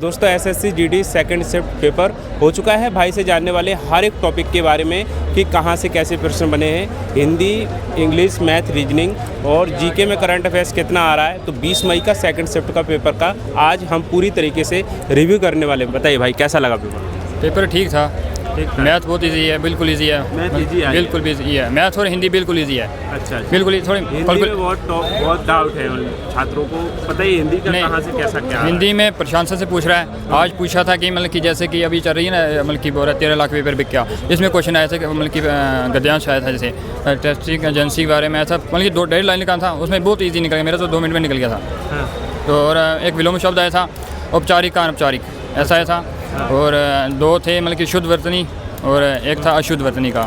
दोस्तों SSC GD second shift paper हो चुका है। भाई से जानने वाले हर एक टॉपिक के बारे में कि कहां से कैसे प्रश्न बने हैं, हिंदी, इंग्लिश, मैथ, रीजनिंग और जीके में करंट अफेयर्स कितना आ रहा है। तो 20 मई का सेकंड शिफ्ट का पेपर का आज हम पूरी तरीके से रिव्यू करने वाले हैं। बताइए भाई कैसा लगा पेपर? पेपर ठीक था। मैथ बहुत इजी है, बिल्कुल इजी है। मैथ इजी है, बिल्कुल भी इजी है। मैथ और हिंदी बिल्कुल इजी है। अच्छा। बिल्कुल थोड़ी हिंदी में बहुत डाउट है छात्रों को, पता ही हिंदी का कहाँ से कैसा क्या। हिंदी में प्रशांत से पूछ रहा है। आज पूछा था कि मतलब कि जैसे कि अभी चल रही है ना, मतलब कि 13 लाख पेपर बिक गया। इसमें क्वेश्चन आया था कि मतलब कि गद्यांश आया था, जैसे टेस्टिंग एजेंसी के बारे में आया था। मतलब कि 2.5 लाइन का था, उसमें बहुत ईजी निकल गया। मेरा तो 2 मिनट में निकल गया था। तो और एक विलोम शब्द आया था, औपचारिक का अनौपचारिक ऐसा आया था। और 2 थे मतलब कि शुद्ध वर्तनी और एक था अशुद्ध वर्तनी का।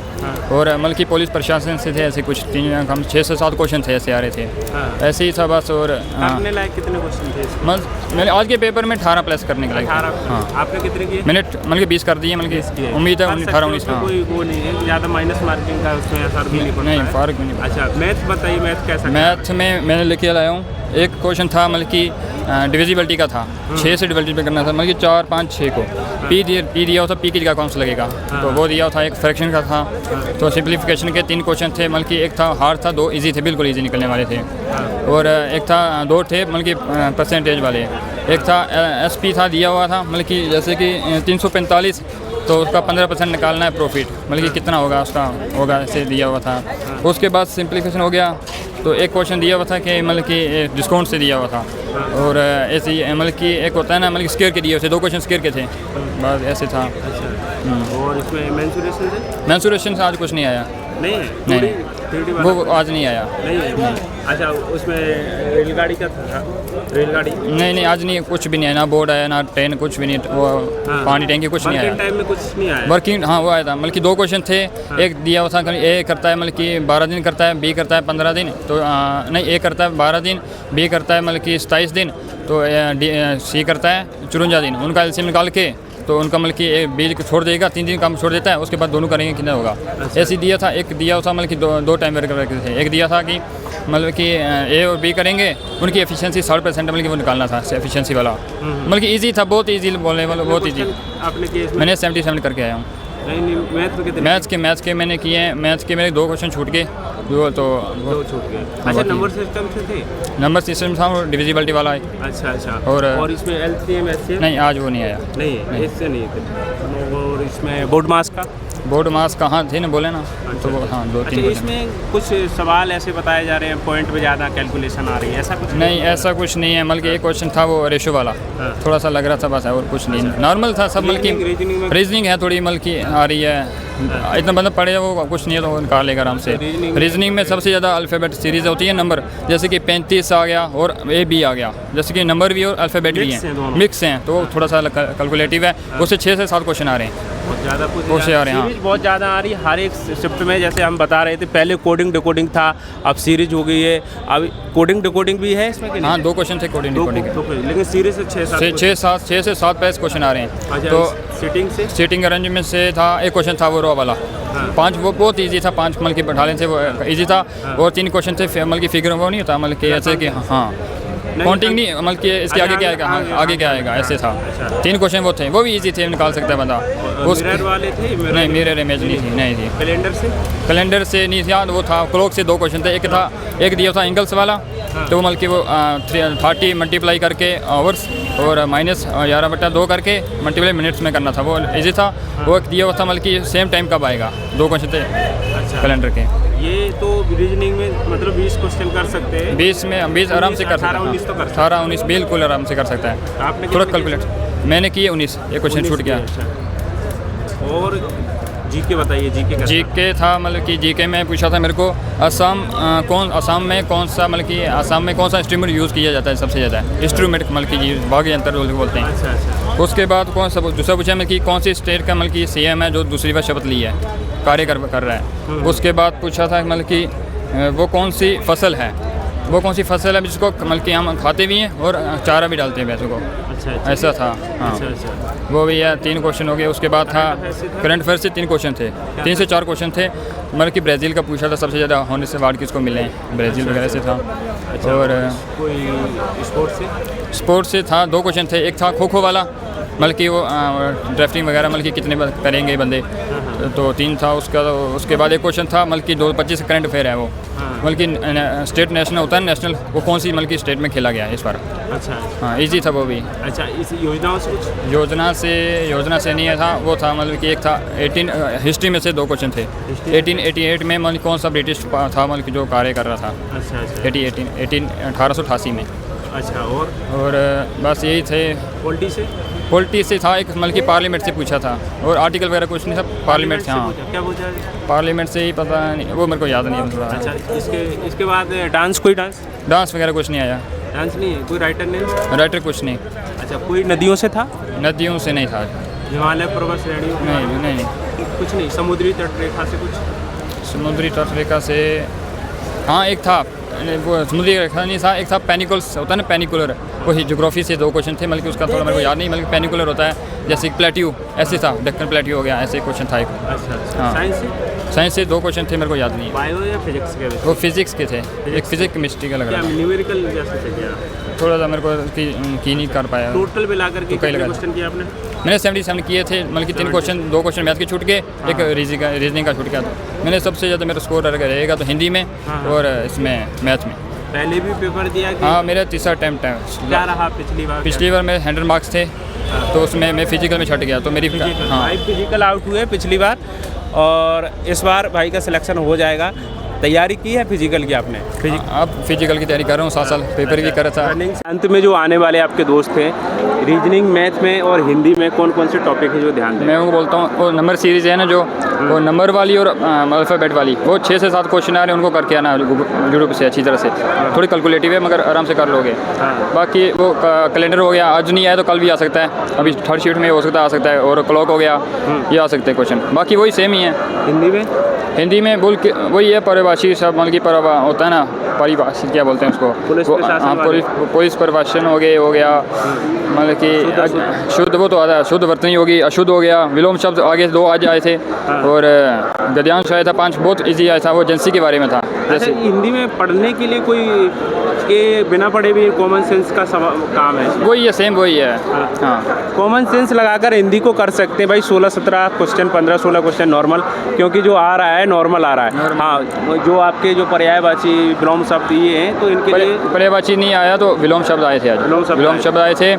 और मतलब कि पुलिस प्रशासन से थे, ऐसे कुछ 6 से 7 क्वेश्चन थे, ऐसे आ रहे थे। ऐसे ही था बस। और कितने क्वेश्चन थे? मैंने आज के पेपर में 18 प्लस करने के लिए। हाँ, आपने कितने किए? मैंने मतलब कि 20 कर दिए। मतलब कि उम्मीद है 18-19। हाँ, कोई वो नहीं है ज़्यादा माइनस मार्किंग का उसमें असर भी नहीं पड़ता। नहीं, फर्क भी नहीं। अच्छा, मैथ बताइए, मैथ कैसा? मैथ में मैंने लिखे लाया हूँ। एक क्वेश्चन था मतलब कि डिविजिबिलिटी का था, 6 से डिविजिबल करना था, मतलब कि 4, 5, 6 को पी दिया होता, पी की जगह कौन सा लगेगा, तो वो दिया था। एक फ्रैक्शन का था। तो सिंप्लीफिकेशन के 3 क्वेश्चन थे, मतलब कि एक था हार्ड था, 2 इजी थे, बिल्कुल इजी निकलने वाले थे। और एक था 2 थे मतलब कि परसेंटेज वाले। एक था एसपी था, दिया हुआ था मतलब कि जैसे कि 345, तो उसका 15% निकालना है प्रॉफिट, मतलब कि कितना होगा उसका होगा, ऐसे दिया हुआ था। उसके बाद सिंप्लीफिकेशन हो गया। तो एक क्वेश्चन दिया हुआ था कि मतलब कि डिस्काउंट से दिया हुआ था। और ऐसे ही मतलब कि एक होता है ना, मतलब कि स्केयर के दिए हुए थे, 2 क्वेश्चन स्केयर के थे, बस ऐसे था। और इसमें मेंसुरेशन से? मेंसुरेशन से आज कुछ नहीं आया। नहीं है? नहीं, वो आज नहीं आया। नहीं है। अच्छा, उसमें रेलगाड़ी का था? रेलगाड़ी नहीं, आज नहीं, कुछ भी नहीं आया, ना बोर्ड आया, ना ट्रेन, कुछ भी नहीं। वो पानी टैंकी कुछ नहीं आया। टाइम में कुछ नहीं आया। वर्किंग, हाँ वो आया था। मतलब कि 2 क्वेश्चन थे। एक दिया हुआ था, ए करता है मतलब कि 12 दिन करता है, बी करता है 15 दिन, तो नहीं, ए करता है 12 दिन, बी करता है मतलब कि 27 दिन, तो सी करता है 54 दिन। उनका एलसीएम निकाल के तो उनका मतलब कि एक बी छोड़ देगा, 3 दिन काम छोड़ देता है, उसके बाद दोनों करेंगे कितना होगा। ऐसे दिया था। एक दिया था मतलब कि 2 टाइम वर्क करके थे। एक दिया था कि मतलब कि ए और बी करेंगे, उनकी एफिशिएंसी 60% मतलब कि वो निकालना था, एफिशिएंसी वाला। मतलब कि ईजी था, बहुत ईजी बोलने वाला, बहुत ईजी। मैंने 77 करके आया हूँ। मैथ्स के मैंने किए हैं। मैथ्स के मेरे 2 क्वेश्चन छूट गए, तो 2 छूट गए। अच्छा, नंबर सिस्टम से थे? नंबर सिस्टम था और डिविजिबिलिटी वाला है। अच्छा। और इसमें एलसीएम एचसीएम? नहीं, आज वो नहीं आया। नहीं, इससे नहीं थे। और इसमें बोर्ड मास का? बोर्ड मास कहाँ थे ना, बोले ना। तो वो हाँ 2-3। अच्छा, इसमें कुछ सवाल ऐसे बताए जा रहे हैं, पॉइंट पे ज़्यादा कैलकुलेशन आ रही है, ऐसा कुछ? नहीं, ऐसा कुछ नहीं है। मतलब कि एक क्वेश्चन था वो रेशो वाला, थोड़ा सा लग रहा था बस, और कुछ नहीं, नॉर्मल था सब। मतलब कि रीजनिंग है थोड़ी, मतलब कि आ रही है, इतना बंदा पढ़े वो कुछ नहीं है, तो वो निकाल लेगा आराम से। रीजनिंग में सबसे ज़्यादा अल्फ़ाबेट सीरीज़ होती है, नंबर, जैसे कि 35 आ गया और ए बी आ गया, जैसे कि नंबर भी और अल्फ़ाबेट भी हैं, मिक्स हैं, तो थोड़ा सा कैलकुलेटिव है। उससे 6 से 7 क्वेश्चन आ रहे हैं, बहुत ज़्यादा कुछ आ रहे हैं। हाँ, बहुत ज़्यादा आ रही है हर एक शिफ्ट में। जैसे हम बता रहे थे, पहले कोडिंग डिकोडिंग था, अब सीरीज हो गई है। अब कोडिंग डिकोडिंग भी है इसमें? हाँ, 2 क्वेश्चन थे कोडिंग डिकोडिंग, लेकिन सीरीज से 6 से 7 प्लस क्वेश्चन आ रहे हैं। तो सीटिंग अरेंजमेंट से था, एक क्वेश्चन था वो रो वाला। 5 वो बहुत इजी था, 5 मतलब कि बैठा लेने से वो इजी था। और 3 क्वेश्चन थे मतलब कि फिगर, वो नहीं होता मतलब कि ऐसे कि हाँ काउंटिंग नहीं, मतलब कि इसके आगे क्या आएगा, हाँ आगे क्या आएगा, ऐसे था। 3 क्वेश्चन वो थे, वो भी इजी थे, निकाल सकता है बंदा। मिरर वाले थे? नहीं, मिरर इमेज नहीं थी, नहीं थी। कैलेंडर से नहीं था, वो था क्लॉक से 2 क्वेश्चन थे। एक दिया था एंगल्स वाला, तो मतलब कि वो 30 मल्टीप्लाई करके आवर्स और -11/2 करके मल्टीप्लाई मिनट्स में करना था, वो इजी था। वो एक दिया हुआ था मतलब कि सेम टाइम कब आएगा, 2 क्वेश्चन थे कैलेंडर के। ये तो रीजनिंग में मतलब 20 क्वेश्चन कर सकते हैं। 20 आराम से कर सकते हैं। 18-19 तो कर सकते हैं। 18-19 बिल्कुल आराम से कर सकता है। आपने थोड़ा कैलकुलेट, मैंने किए 19, एक क्वेश्चन छूट गया। और जीके बताइए, जीके था मतलब कि जीके में पूछा था मेरे को असम में कौन सा इंस्ट्रूमेंट यूज़ किया जाता है सबसे ज़्यादा, इंस्ट्रूमेंट मतलब कि वाद्य यंत्र बोलते हैं। अच्छा। उसके बाद दूसरा पूछा मैं कि कौन सी स्टेट का मतलब कि सीएम है जो दूसरी बार शपथ ली है, कार्य कर रहा है। उसके बाद पूछा था मतलब कि वो कौन सी फसल है जिसको मतलब कि हम खाते भी हैं और चारा भी डालते हैं भैंसों को। अच्छा। ऐसा था। हाँ, वो भी है। 3 क्वेश्चन हो गए। उसके बाद था करंट अफेयर से 3 क्वेश्चन थे, 3 से 4 क्वेश्चन थे। मतलब कि ब्राज़ील का पूछा था सबसे ज़्यादा होने से अवार्ड किसको मिले हैं, ब्राज़ील वगैरह से था। और कोई स्पोर्ट्स से था 2 क्वेश्चन थे। एक था खो खो वाला, मतलब कि वो ड्राफ्टिंग वगैरह मतलब कि कितने करेंगे बंदे, तो 3 था उसका। तो उसके बाद एक क्वेश्चन था मतलब कि 2025 करंट अफेयर है वो, मतलब कि स्टेट नेशनल होता है नेशनल, वो कौन सी मतलब कि स्टेट में खेला गया है इस बार। अच्छा हाँ इजी था वो भी। अच्छा, इस योजनाओं से कुछ योजना से नहीं था, वो था मतलब कि एक था 18 हिस्ट्री में से 2 क्वेश्चन थे। 1888 में मतलब कौन सा ब्रिटिश था मतलब कि जो कार्य कर रहा था। अच्छा अच्छा 1888 में। अच्छा, और बस यही थे। पॉलिटी से था एक, मतलब कि पार्लियामेंट से पूछा था, और आर्टिकल वगैरह कुछ नहीं था, पार्लियामेंट से। हाँ क्या पूछा है? पार्लियामेंट से ही, पता नहीं वो मेरे को याद नहीं है थोड़ा। अच्छा, इसके बाद कोई डांस वगैरह कुछ नहीं आया। डांस नहीं है, कोई राइटर नहीं? राइटर कुछ नहीं। अच्छा, कोई नदियों से था? नदियों से नहीं था। हिमालय पर्वत श्रेणियों? नहीं कुछ नहीं। समुद्री तटरेखा से कुछ? समुद्री तटरेखा से हाँ एक था, वो समुद्री रेखा नहीं था, एक था पेनिकल्स होता है ना, पेनिकुलर, वही ज्योग्राफी से 2 क्वेश्चन थे, मतलब कि उसका थोड़ा मेरे को याद नहीं, मतलब कि पेनिकुलर होता है जैसे प्लेट्यू, ऐसे था, डेक्कन प्लेट्यू हो गया, ऐसे क्वेश्चन था एक। अच्छा, हाँ। साइंस से 2 क्वेश्चन थे, मेरे को याद नहीं है। बायो या फिजिक्स के? वो फिजिक्स के थे, एक फिजिक्स केमिस्ट्री का लग रहा था। न्यूमेरिकल जैसे थे क्या? थोड़ा सा मेरे को की नहीं कर पाया। टोटल मिलाकर के कितने क्वेश्चन किए आपने? मैंने 77 किए थे, मतलब कि 3 क्वेश्चन, 2 क्वेश्चन मैथ के छूट गए, एक रीजनिंग का छूट गया। तो मैंने सबसे ज़्यादा मेरा स्कोर रहेगा तो हिंदी में और इसमें मैथ में। पहले भी पेपर दिया कि? हाँ मेरा तीसरा अटैम्प्ट है। क्या रहा पिछली बार? में 100 मार्क्स थे, तो उसमें मैं फिजिकल में छट गया, तो मेरी भाई फिजिकल आउट हुए पिछली बार, और इस बार भाई का सिलेक्शन हो जाएगा। तैयारी की है फिजिकल की आपने? अब फिजिकल की तैयारी कर रहा हूँ, 7 साल पेपर भी कर रहा था। अंत में जो आने वाले आपके दोस्त हैं, रीजनिंग, मैथ में और हिंदी में कौन कौन से टॉपिक है जो ध्यान दें? मैं उनको बोलता हूँ, वो नंबर सीरीज़ है ना जो, वो नंबर वाली और अल्फ़ाबेट वाली, वो 6 से 7 क्वेश्चन आ रहे हैं, उनको करके आना यूट्यूब से अच्छी तरह से। थोड़ी कैलकुलेटिव है मगर आराम से कर लोगे। बाकी वो कैलेंडर हो गया, आज नहीं आया तो कल भी आ सकता है, अभी 3rd शीट में हो सकता है, आ सकता है, और क्लॉक हो गया, ये आ सकते हैं क्वेश्चन। बाकी वही सेम ही है। हिंदी में बोल के वही है, परिभाषी सब, मतलब कि होता है ना, परिभाषित क्या बोलते हैं उसको, पुलिस परिभाषण हो गया, मतलब कि शुद्ध, वो तो आता है, शुद्ध वर्तनी होगी, अशुद्ध हो गया, विलोम शब्द आगे 2 आज आए थे, और गद्यांश आया था 5, बहुत इजी आया था, वो एजेंसी के बारे में था। जैसे हिंदी में पढ़ने के लिए कोई के बिना पढ़े भी कॉमन सेंस का काम है? वही है, सेम वही है। हाँ कॉमन सेंस लगाकर हिंदी को कर सकते हैं भाई। 16-17 क्वेश्चन, 15-16 क्वेश्चन नॉर्मल, क्योंकि जो आ रहा है नॉर्मल आ रहा है। हाँ, जो आपके जो पर्यायवाची विलोम शब्द ये हैं, तो इनके लिए पर्यायवाची नहीं आया, तो विलोम शब्द आए थे आज। विलोम शब्द आए थे,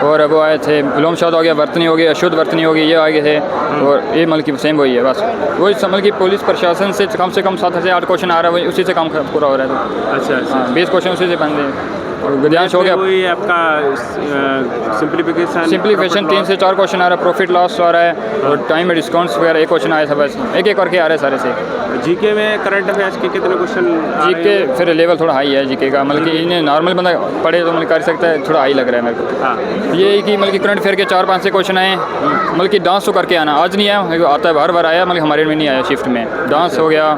और वो आए थे, विलोम शब्द हो गया, वर्तनी हो गई, अशुद्ध वर्तनी हो गई, ये आगे थे, और ये मतलब कि सेम वही है बस। वही समझ कि पुलिस प्रशासन से कम 7 से 8 क्वेश्चन आ रहा है, वही उसी से काम पूरा हो रहा है। तो अच्छा, 20 क्वेश्चन उसी से बन रहे। और गद्यांश हो गया, वही आपका सिंप्लीफिकेशन 3 से 4 क्वेश्चन आ रहा है, प्रॉफिट लॉस आ रहा है, और टाइम में डिस्काउंट्स वगैरह 1 क्वेश्चन आया था, बस एक करके आ रहे हैं सारे से। जीके में करंट अफेयर्स के कितने क्वेश्चन? जीके फिर लेवल थोड़ा हाई है जीके का, मतलब कि इन्हें नॉर्मल बंदा पढ़े तो मतलब कर सकता है, थोड़ा हाई लग रहा है मेरे को। हाँ, ये है कि मतलब कि करंट अफेयर के 4-5 से क्वेश्चन आए, मतलब कि डांस तो करके आना, आज नहीं आया, आता है बार आया, मतलब हमारे में नहीं आया शिफ्ट में। डांस हो गया,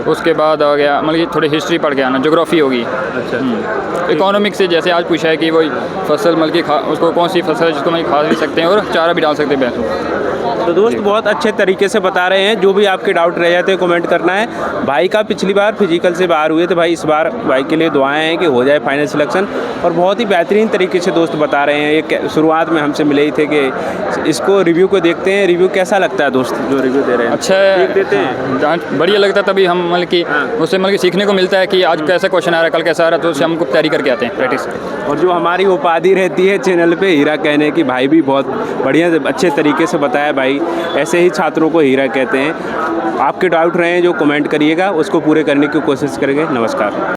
उसके बाद हो गया मतलब कि थोड़ी हिस्ट्री पढ़ के आना, ज्योग्राफी होगी। अच्छा, इकोनॉमिक से जैसे आज पूछा है कि वही फसल, मतलब कि उसको कौन सी फसल है जिसको मतलब खा भी सकते हैं, और चारा भी डाल सकते हैं भैंसों। तो दोस्त बहुत अच्छे तरीके से बता रहे हैं। जो भी आपके डाउट रह जाते हैं कमेंट करना है। भाई का पिछली बार फिजिकल से बाहर हुए थे भाई, इस बार भाई के लिए दुआएं हैं कि हो जाए फाइनल सिलेक्शन, और बहुत ही बेहतरीन तरीके से दोस्त बता रहे हैं। ये शुरुआत में हमसे मिले ही थे कि इसको रिव्यू को देखते हैं, रिव्यू कैसा लगता है दोस्त जो रिव्यू दे रहे हैं? अच्छा देते हैं, बढ़िया लगता है, तभी हम मतलब कि उससे मतलब कि सीखने को मिलता है कि आज कैसा क्वेश्चन आ रहा है, कल कैसा आ रहा है, तो उससे हमको तैयारी करके आते हैं, प्रैक्टिस। और जो हमारी उपाधि रहती है चैनल पे हीरा कहने की, भाई भी बहुत बढ़िया अच्छे तरीके से बताया भाई, ऐसे ही छात्रों को हीरा कहते हैं। आपके डाउट रहे हैं जो कमेंट करिएगा, उसको पूरे करने की कोशिश करेंगे। नमस्कार।